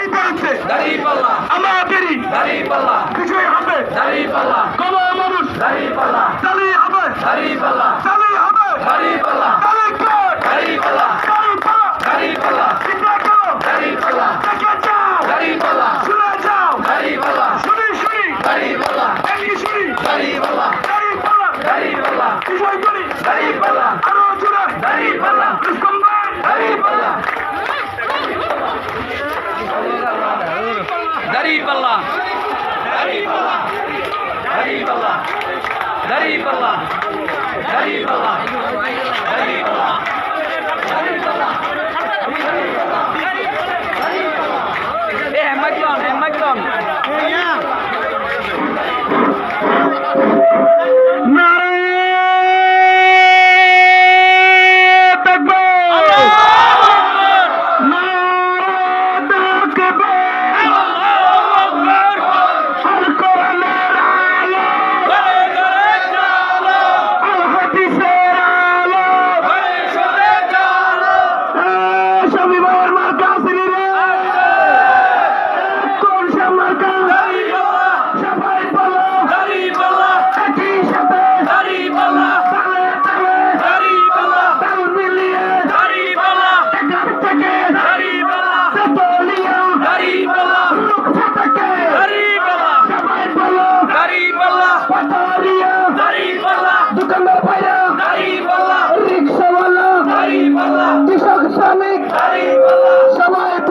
এই পড়েছে দাঁড়িপাল্লা আমাদেরই দাঁড়িপাল্লা কিছুই হবে দাঁড়িপাল্লা কোন মানুষ দাঁড়িপাল্লা চালিয়ে হবে দাঁড়িপাল্লা চালিয়ে হবে দাঁড়িপাল্লা চালিয়ে কর দাঁড়িপাল্লা দাঁড়িপাল্লা চিন্তা করো দাঁড়িপাল্লা দেখে যাও দাঁড়িপাল্লা শুনে যাও দাঁড়িপাল্লা শুনি শুনি দাঁড়িপাল্লা একই শুনি দাঁড়িপাল্লা দাঁড়িপাল্লা দাঁড়িপাল্লা বিষয় করি দাঁড়িপাল্লা আরো জোরে দাঁড়িপাল্লা রুস্তম ভাই দাঁড়িপাল্লা দাঁড়িপাল্লা দাঁড়িপাল্লা দাঁড়িপাল্লা দাঁড়িপাল্লা দাঁড়িপাল্লা দাঁড়িপাল্লা Macron. दुकानदार भाइया रिक्शावाला कृषक श्रमिक सबाई